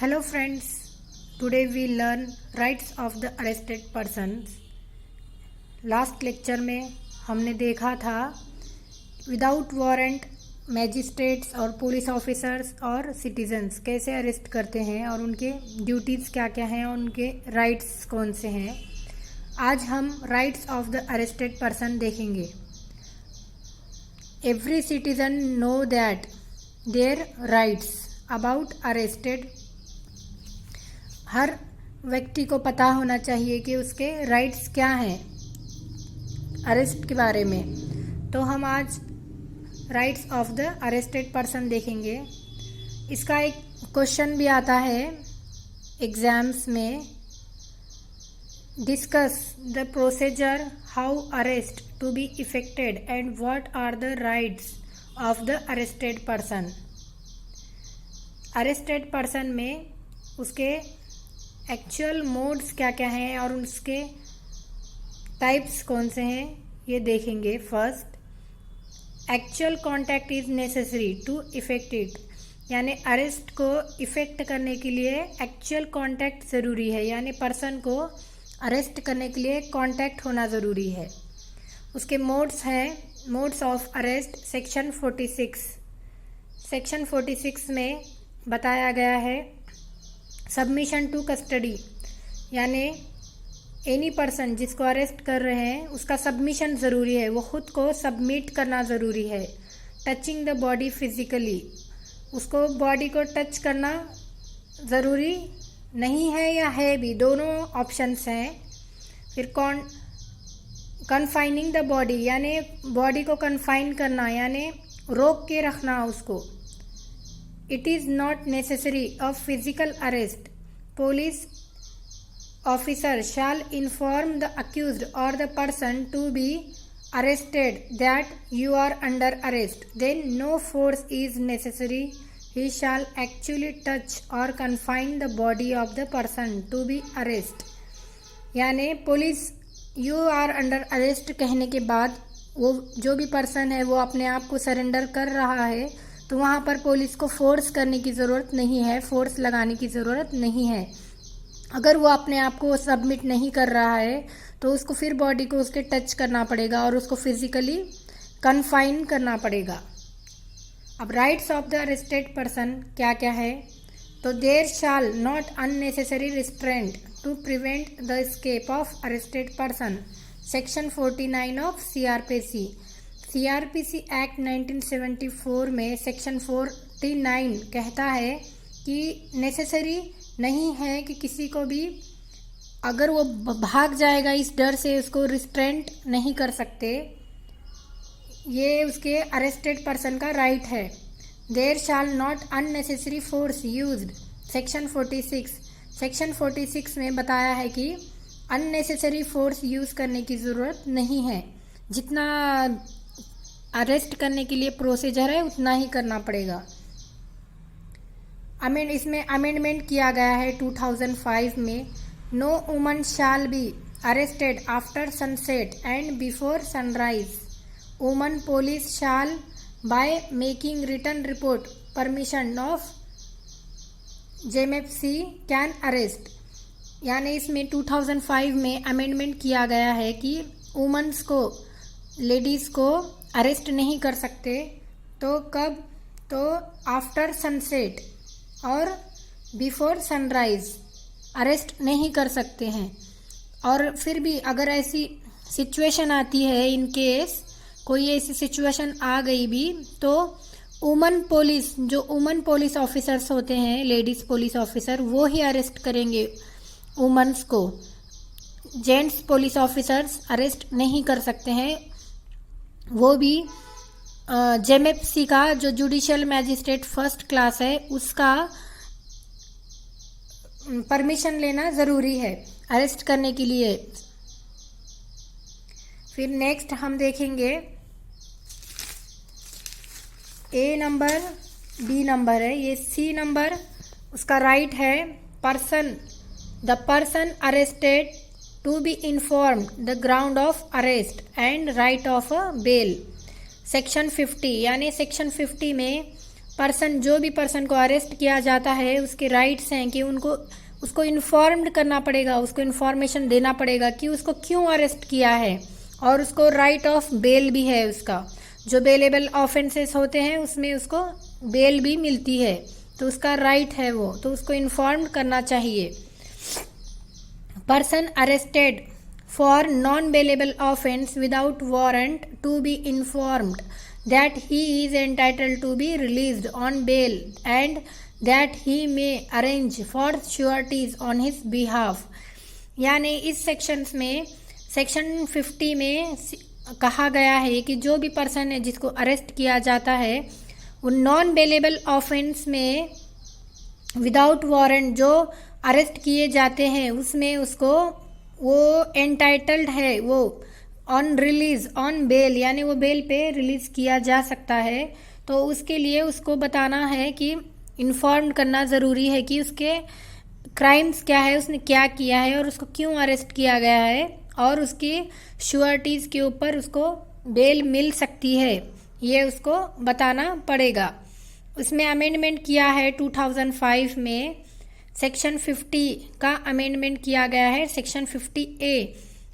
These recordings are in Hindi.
Hello friends, today we learn rights of the arrested persons. Last lecture में हमने देखा था विदाउट वारंट मैजिस्ट्रेट्स और पुलिस ऑफिसर्स और सिटीजन्स कैसे अरेस्ट करते हैं और उनके ड्यूटीज़ क्या क्या हैं और उनके राइट्स कौन से हैं। आज हम rights of the arrested person देखेंगे। Every citizen know that their rights about arrested. हर व्यक्ति को पता होना चाहिए कि उसके राइट्स क्या हैं अरेस्ट के बारे में। तो हम आज rights of the arrested person देखेंगे। इसका एक क्वेश्चन भी आता है एग्जाम्स में। Discuss the procedure how arrest to be effected and what are the rights of the arrested person. Arrested person में उसके एक्चुअल मोड्स क्या क्या हैं और उसके टाइप्स कौन से हैं ये देखेंगे। First, actual contact is necessary to effect it, यानी अरेस्ट को इफ़ेक्ट करने के लिए एक्चुअल कॉन्टैक्ट ज़रूरी है, यानी पर्सन को अरेस्ट करने के लिए कॉन्टैक्ट होना ज़रूरी है। उसके मोड्स हैं modes of arrest section 46। Section 46 में बताया गया है सबमिशन टू कस्टडी, यानी एनी पर्सन जिसको अरेस्ट कर रहे हैं उसका सबमिशन ज़रूरी है, वो खुद को सबमिट करना ज़रूरी है। टचिंग द बॉडी फिजिकली, उसको बॉडी को टच करना ज़रूरी नहीं है या है भी, दोनों ऑप्शंस हैं। फिर कन्फाइनिंग द बॉडी, यानी बॉडी को कन्फाइन करना यानी रोक के रखना उसको। It is not necessary of physical arrest. Police officer shall inform the accused or the person to be arrested that you are under arrest. Then no force is necessary. He shall actually touch or confine the body of the person to be arrested. यानी police you are under arrest कहने के बाद वो जो भी पर्सन है वो अपने आप को सरेंडर कर रहा है, तो वहाँ पर पुलिस को फोर्स करने की ज़रूरत नहीं है, फोर्स लगाने की ज़रूरत नहीं है। अगर वो अपने आप को सबमिट नहीं कर रहा है तो उसको फिर बॉडी को उसके टच करना पड़ेगा और उसको फिजिकली कन्फाइन करना पड़ेगा। अब rights of the arrested person क्या क्या है, तो there shall not unnecessary restraint to prevent the escape of arrested person. Section 49 of CrPC act 1974 में सेक्शन 49 कहता है कि नेसेसरी नहीं है कि किसी को भी अगर वो भाग जाएगा इस डर से उसको रिस्ट्रेंट नहीं कर सकते, ये उसके अरेस्टेड पर्सन का राइट है। There shall not unnecessary force used. Section 46 में बताया है कि अननेसेसरी फोर्स यूज़ करने की ज़रूरत नहीं है, जितना अरेस्ट करने के लिए प्रोसीजर है उतना ही करना पड़ेगा। इसमें अमेंडमेंट किया गया है 2005 में। No woman shall be arrested after sunset and before sunrise. Woman police shall by making written report permission of JMFC can arrest. यानी इसमें 2005 में अमेंडमेंट किया गया है कि वुमेन्स को, लेडीज़ को अरेस्ट नहीं कर सकते, तो कब, तो आफ्टर सनसेट और बिफोर सनराइज अरेस्ट नहीं कर सकते हैं। और फिर भी अगर ऐसी सिचुएशन आती है, इन केस कोई ऐसी सिचुएशन आ गई भी, तो वुमन पुलिस, जो वुमन पुलिस ऑफिसर्स होते हैं, लेडीज़ पुलिस ऑफिसर, वो ही अरेस्ट करेंगे वुमेन्स को। जेंट्स पुलिस ऑफिसर्स अरेस्ट नहीं कर सकते हैं। वो भी जेएमएफसी का जो जुडिशियल मैजिस्ट्रेट फर्स्ट क्लास है उसका परमिशन लेना ज़रूरी है अरेस्ट करने के लिए। फिर नेक्स्ट हम देखेंगे ए नंबर, बी नंबर है, ये सी नंबर उसका राइट है। The person arrested to be informed the ground of arrest and right of a bail। Section 50 यानी सेक्शन 50 में पर्सन, जो भी पर्सन को अरेस्ट किया जाता है उसके राइट्स हैं कि उसको इन्फॉर्म्ड करना पड़ेगा, उसको इन्फॉर्मेशन देना पड़ेगा कि उसको क्यों अरेस्ट किया है, और उसको राइट ऑफ बेल भी है। उसका जो बेलेबल ऑफेंसेस होते हैं उसमें उसको बेल भी मिलती है, तो उसका राइट है वो, तो उसको इन्फॉर्म्ड करना चाहिए। Person arrested for non-bailable offense without warrant to be informed that he is entitled to be released on bail and that he may arrange for sureties on his behalf। यानी इस सेक्शंस में सेक्शन 50 में कहा गया है कि जो भी पर्सन है जिसको अरेस्ट किया जाता है वो नॉन बेलेबल ऑफेंस में विदाउट वारंट जो अरेस्ट किए जाते हैं उसमें उसको वो एंटाइटल्ड है, वो ऑन रिलीज ऑन बेल यानी वो बेल पे रिलीज किया जा सकता है। तो उसके लिए उसको बताना है कि इन्फॉर्म करना ज़रूरी है कि उसके क्राइम्स क्या है, उसने क्या किया है और उसको क्यों अरेस्ट किया गया है, और उसकी श्योरिटीज़ के ऊपर उसको बेल मिल सकती है, ये उसको बताना पड़ेगा। उसमें अमेंडमेंट किया है 2005 में, सेक्शन 50 का अमेंडमेंट किया गया है, section 50A।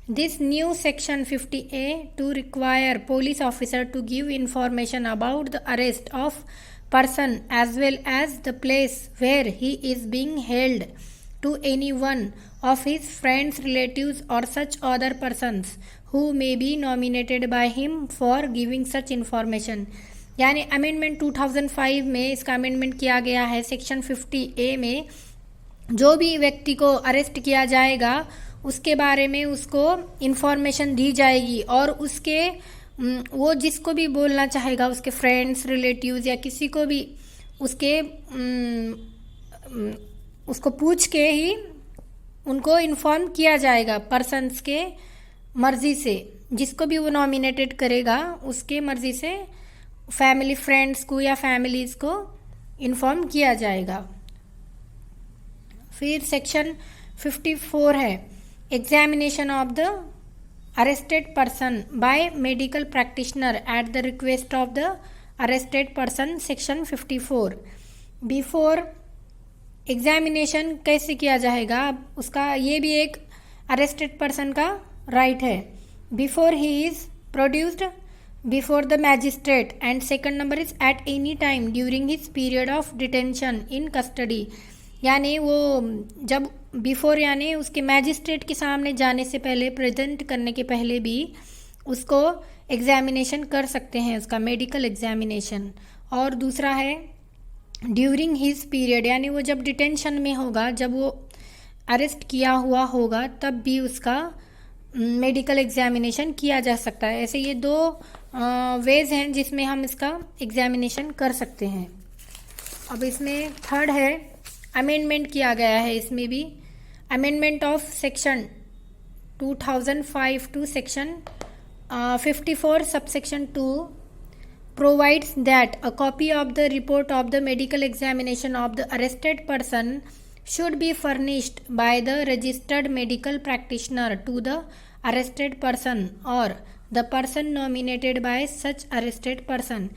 This new section 50A to require police officer to give information about the arrest of person as well as the place where he is being held to any one of his friends, relatives or such other persons who may be nominated by him for giving such information। यानी अमेंडमेंट 2005 में इसका अमेंडमेंट किया गया है। सेक्शन 50A में जो भी व्यक्ति को अरेस्ट किया जाएगा उसके बारे में उसको इन्फॉर्मेशन दी जाएगी, और उसके वो जिसको भी बोलना चाहेगा, उसके फ्रेंड्स, रिलेटिव्स या किसी को भी उसको पूछ के ही उनको इन्फॉर्म किया जाएगा पर्सन्स के मर्जी से। जिसको भी वो नॉमिनेटेड करेगा उसके मर्जी से फैमिली, फ्रेंड्स को या फैमिलीज को इन्फॉर्म किया जाएगा। फिर सेक्शन 54 है examination of the arrested person by medical practitioner at the request of the arrested person। Section 54 before examination कैसे किया जाएगा, उसका ये भी एक अरेस्टेड पर्सन का राइट है। Before he is produced before the magistrate, and second number is at any time during his period of detention in custody. यानी वो जब बिफोर यानी उसके मैजिस्ट्रेट के सामने जाने से पहले, प्रेजेंट करने के पहले भी उसको एग्जामिनेशन कर सकते हैं, उसका मेडिकल एग्जामिनेशन। और दूसरा है ड्यूरिंग हिज पीरियड, यानी वो जब डिटेंशन में होगा, जब वो अरेस्ट किया हुआ होगा तब भी उसका मेडिकल एग्जामिनेशन किया जा सकता है। ऐसे ये दो वेज हैं जिसमें हम इसका एग्जामिनेशन कर सकते हैं। अब इसमें थर्ड है अमेंडमेंट किया गया है, इसमें भी amendment of section 2005 to section 54 subsection 2 provides that a copy of the report of the medical examination of the arrested person should be furnished by the registered medical practitioner to the arrested person or the person nominated by such arrested person।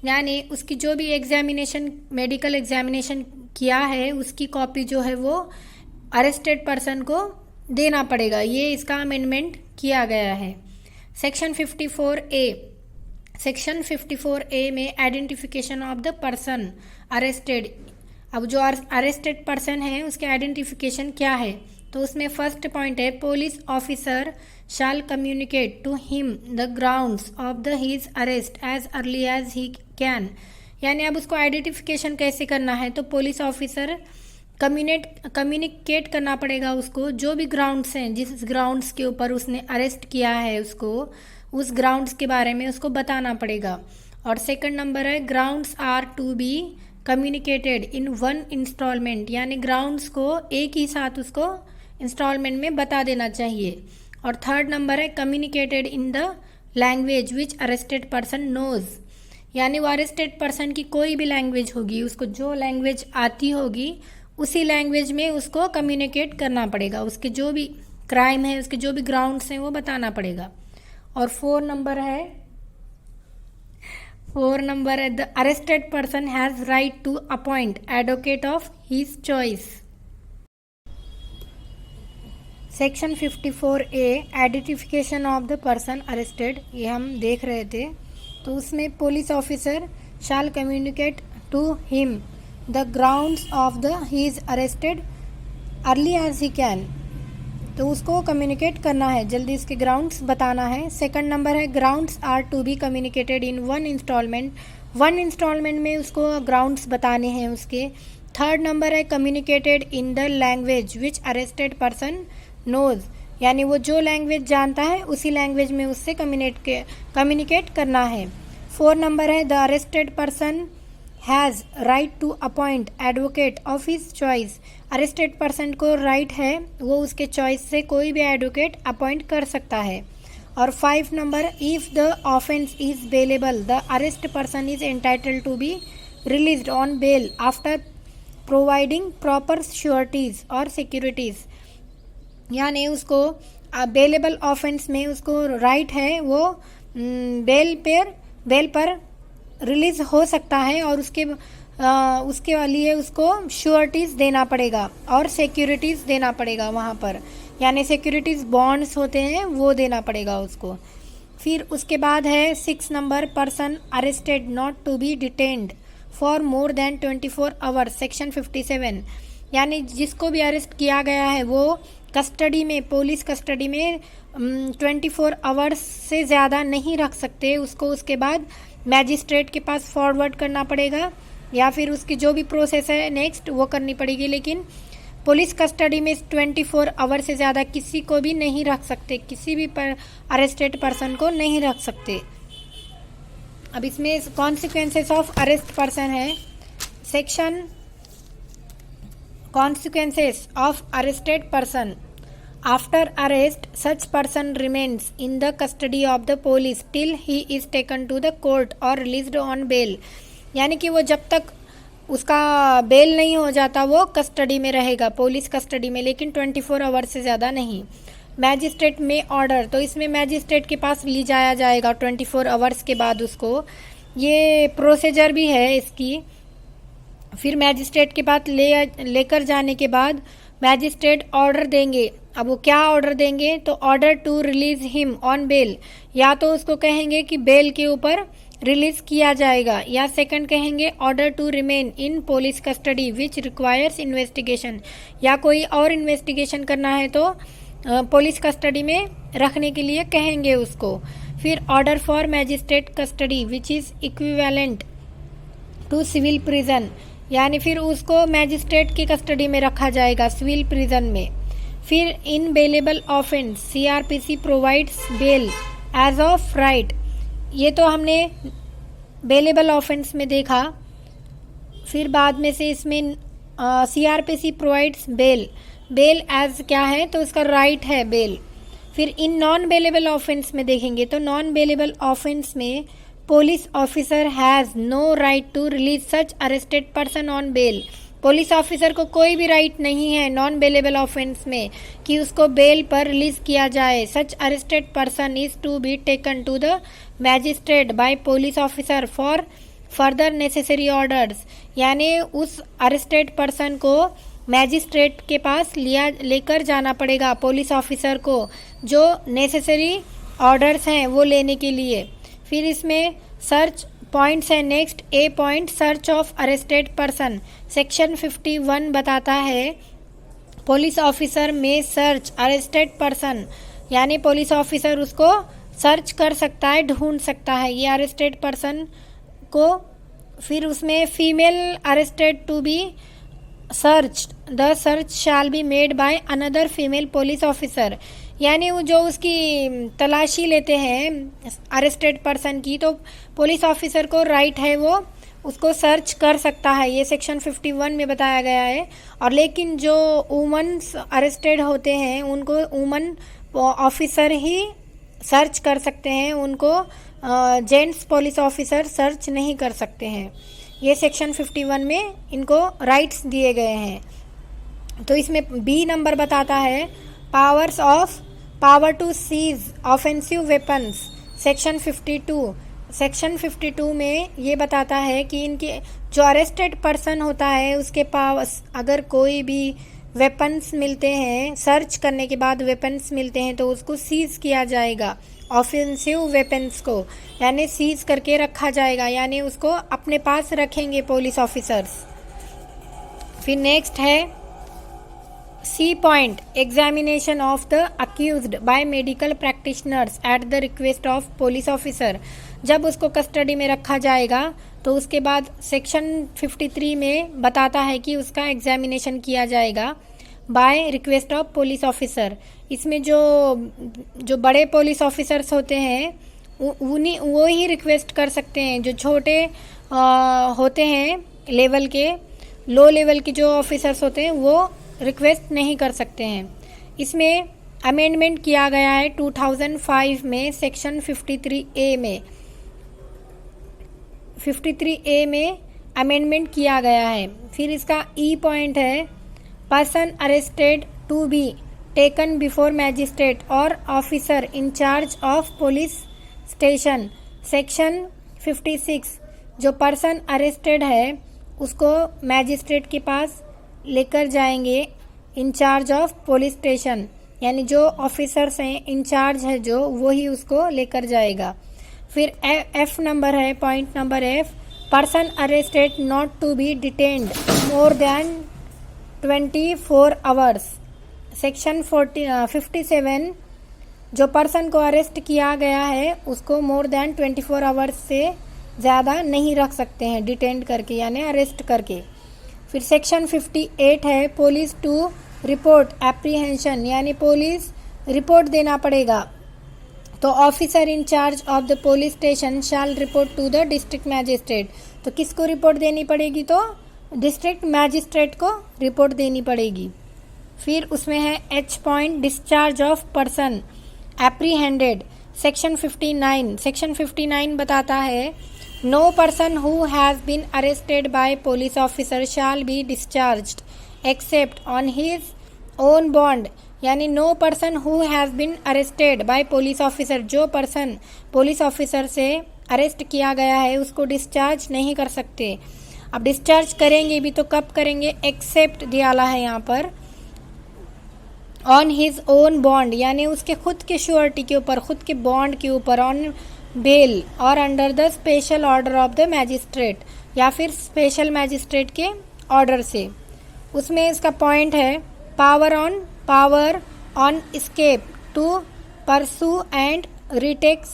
यानी उसकी जो भी एग्जामिनेशन, मेडिकल एग्जामिनेशन किया है उसकी कॉपी जो है वो अरेस्टेड पर्सन को देना पड़ेगा। ये इसका अमेंडमेंट किया गया है। सेक्शन 54A, सेक्शन 54A में identification of the person arrested. अब जो अरेस्टेड पर्सन है उसके आइडेंटिफिकेशन क्या है, तो उसमें फर्स्ट पॉइंट है police officer shall communicate to him the grounds of the his arrest as early as he can. यानी अब उसको आइडेंटिफिकेशन कैसे करना है, तो पुलिस ऑफिसर कम्युनिकेट करना पड़ेगा उसको, जो भी ग्राउंड्स हैं, जिस ग्राउंड्स के ऊपर उसने अरेस्ट किया है उसको, उस ग्राउंड्स के बारे में उसको बताना पड़ेगा। और सेकंड नंबर है grounds are to be communicated in one instalment, यानी ग्राउंड्स को एक ही साथ उसको इंस्टॉलमेंट में बता देना चाहिए। और थर्ड नंबर है communicated in the language which arrested person knows, यानी वो अरेस्टेड पर्सन की कोई भी लैंग्वेज होगी, उसको जो लैंग्वेज आती होगी उसी लैंग्वेज में उसको कम्युनिकेट करना पड़ेगा, उसके जो भी क्राइम है, उसके जो भी ग्राउंड्स हैं वो बताना पड़ेगा। और 4 नंबर है 4 number, the arrested person has right to appoint advocate of his choice. Section 54A identification of the person arrested, ये हम देख रहे थे। तो उसमें police officer shall communicate to him the grounds of the he is arrested early as he can, तो उसको कम्युनिकेट करना है, जल्दी इसके ग्राउंड्स बताना है। सेकंड नंबर है grounds are to be communicated in one instalment, one instalment में उसको ग्राउंड्स बताने हैं उसके। थर्ड नंबर है communicated in the language which arrested person knows, यानी वो जो लैंग्वेज जानता है उसी लैंग्वेज में उससे कम्युनिकेट करना है। 4 नंबर है the arrested person has right to appoint advocate of his choice, arrested person को राइट है वो उसके चॉइस से कोई भी एडवोकेट अपॉइंट कर सकता है। और 5 number if the offence is bailable the arrest person is entitled to be released on bail after providing proper sureties और सिक्योरिटीज़, यानी उसको बेलेबल ऑफेंस में उसको राइट है वो बेल पर रिलीज हो सकता है और उसके लिए उसको श्योरिटीज़ देना पड़ेगा और सिक्योरिटीज़ देना पड़ेगा वहाँ पर, यानी सिक्योरिटीज़ बॉन्ड्स होते हैं वो देना पड़ेगा उसको। फिर उसके बाद है 6 number person arrested not to be detained for more than 24 hours, section 57, यानी जिसको भी अरेस्ट किया गया है वो कस्टडी में, पुलिस कस्टडी में 24 आवर्स से ज़्यादा नहीं रख सकते उसको। उसके बाद मैजिस्ट्रेट के पास फॉरवर्ड करना पड़ेगा या फिर उसकी जो भी प्रोसेस है नेक्स्ट वो करनी पड़ेगी, लेकिन पुलिस कस्टडी में 24 आवर से ज़्यादा किसी को भी नहीं रख सकते, किसी भी अरेस्टेड पर्सन को नहीं रख सकते। अब इसमें कॉन्सिक्वेंसेस ऑफ अरेस्ट पर्सन है, section consequences of arrested person after arrest such person remains in the custody of the police till he is taken to the court और रिलीज्ड ऑन बेल, यानी कि वो जब तक उसका बेल नहीं हो जाता वो कस्टडी में रहेगा, पुलिस कस्टडी में, लेकिन 24 आवर से ज़्यादा नहीं। मैजिस्ट्रेट में ऑर्डर, तो इसमें मैजिस्ट्रेट के पास ली जाया जाएगा 24 आवर्स के बाद उसको, ये प्रोसीजर भी है इसकी। फिर मैजिस्ट्रेट के पास लेकर जाने के बाद मैजिस्ट्रेट ऑर्डर देंगे। अब वो क्या ऑर्डर देंगे, तो order to release him on bail, या तो उसको कहेंगे कि बेल के ऊपर रिलीज किया जाएगा, या सेकंड कहेंगे order to remain in police custody which requires investigation, या कोई और इन्वेस्टिगेशन करना है तो पुलिस कस्टडी में रखने के लिए कहेंगे उसको। फिर order for magistrate custody which is equivalent to civil prison, यानी फिर उसको मैजिस्ट्रेट की कस्टडी में रखा जाएगा सिविल प्रिजन में। फिर in bailable offence CrPC provides bail as of right, ये तो हमने बेलेबल ऑफेंस में देखा। फिर बाद में से इसमें CrPC provides bail, bail as क्या है तो उसका राइट है बेल। फिर इन नॉन बेलेबल ऑफेंस में देखेंगे तो नॉन बेलेबल ऑफेंस में police officer has no right to release such arrested person on bail, police officer को कोई भी राइट नहीं है नॉन बेलेबल ऑफेंस में कि उसको बेल पर रिलीज किया जाए। Such arrested person is to be taken to the magistrate by police officer for further necessary orders, यानी उस अरेस्टेड पर्सन को मैजिस्ट्रेट के पास लेकर जाना पड़ेगा पुलिस ऑफिसर को, जो नेसेसरी ऑर्डर्स हैं वो लेने के लिए। फिर इसमें सर्च पॉइंट्स है, next A point search of arrested person, section 51 बताता है पुलिस ऑफिसर में सर्च अरेस्टेड पर्सन, यानी पुलिस ऑफिसर उसको सर्च कर सकता है, ढूंढ सकता है ये अरेस्टेड पर्सन को। फिर उसमें female arrested to be search the search shall be made by another female police officer, यानी वो जो उसकी तलाशी लेते हैं अरेस्टेड पर्सन की, तो पुलिस ऑफिसर को राइट है वो उसको सर्च कर सकता है, ये सेक्शन 51 में बताया गया है। और लेकिन जो वुमन्स अरेस्टेड होते हैं उनको वुमन ऑफिसर ही सर्च कर सकते हैं, उनको जेंट्स पुलिस ऑफिसर सर्च नहीं कर सकते हैं, ये सेक्शन 51 में इनको राइट्स दिए गए हैं। तो इसमें बी नंबर बताता है power to seize offensive weapons, section 52, section 52 में ये बताता है कि इनके जो अरेस्टेड पर्सन होता है उसके पास अगर कोई भी वेपन्स मिलते हैं, सर्च करने के बाद वेपन्स मिलते हैं तो उसको सीज किया जाएगा, ऑफेंसिव वेपन्स को, यानी सीज करके रखा जाएगा, यानी उसको अपने पास रखेंगे पुलिस ऑफिसर्स। फिर नेक्स्ट है C point, examination of the accused by medical practitioners at the request of police officer. जब उसको कस्टडी में रखा जाएगा तो उसके बाद सेक्शन 53 में बताता है कि उसका एग्जामिनेशन किया जाएगा by request of police officer. इसमें जो बड़े पुलिस ऑफिसर्स होते हैं वो ही रिक्वेस्ट कर सकते हैं। जो छोटे होते हैं लेवल के, लो लेवल के जो ऑफिसर्स होते हैं वो रिक्वेस्ट नहीं कर सकते हैं। इसमें अमेंडमेंट किया गया है 2005 में सेक्शन 53A में 53A में अमेंडमेंट किया गया है। फिर इसका ई पॉइंट है person arrested to be taken before magistrate और officer in charge of police station. Section 56, जो पर्सन अरेस्टेड है उसको मैजिस्ट्रेट के पास लेकर जाएंगे इन चार्ज ऑफ पुलिस स्टेशन, यानी जो ऑफिसर्स हैं इंचार्ज है जो वही उसको लेकर जाएगा। फिर एफ नंबर है, point number F, person arrested not to be detained more than 24 hours. Section 57, जो पर्सन को अरेस्ट किया गया है उसको मोर देन 24 आवर्स से ज़्यादा नहीं रख सकते हैं डिटेंड करके, यानी अरेस्ट करके। फिर सेक्शन 58 है पुलिस टू रिपोर्ट एप्रीहेंशन, यानी पुलिस रिपोर्ट देना पड़ेगा। तो officer in charge of the police station shall report to the district magistrate. तो किसको रिपोर्ट देनी पड़ेगी? तो डिस्ट्रिक्ट मैजिस्ट्रेट को रिपोर्ट देनी पड़ेगी। फिर उसमें है H point, discharge of person apprehended. Section 59, section 59 बताता है No person who has been arrested by police officer shall be discharged except on his own bond, यानी no person who has been arrested by police officer, जो पर्सन पुलिस ऑफिसर से अरेस्ट किया गया है उसको डिस्चार्ज नहीं कर सकते। अब डिस्चार्ज करेंगे भी तो कब करेंगे? एक्सेप्ट दिया है यहाँ पर, ऑन हिज ओन बॉन्ड, यानी उसके खुद के श्योरिटी के ऊपर, खुद के बॉन्ड के ऊपर, ऑन बेल और under the special order of the magistrate, या फिर स्पेशल मैजिस्ट्रेट के ऑर्डर से। उसमें इसका पॉइंट है power on escape to pursue and retakes.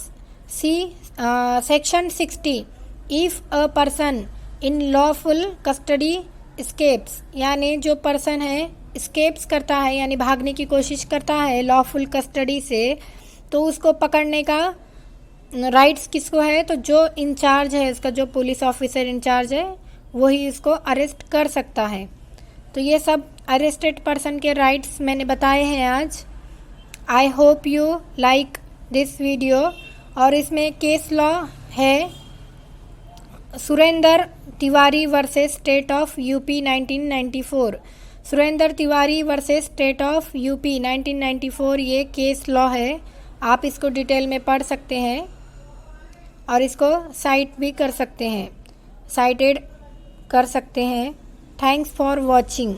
C section 60, if a person in lawful custody escapes, यानी जो पर्सन है एस्केप्स करता है यानी भागने की कोशिश करता है लॉफुल कस्टडी से, तो उसको पकड़ने का राइट्स किसको है? तो जो इंचार्ज है इसका, जो पुलिस ऑफिसर इंचार्ज है वही इसको अरेस्ट कर सकता है। तो ये सब अरेस्टेड पर्सन के राइट्स मैंने बताए हैं आज। I hope you like this video. और इसमें केस लॉ है Surendra Tiwari versus state of UP 1994। Surendra Tiwari versus state of UP 1994 ये केस लॉ है। आप इसको डिटेल में पढ़ सकते हैं और इसको साइट भी कर सकते हैं, साइटेड कर सकते हैं। Thanks for watching.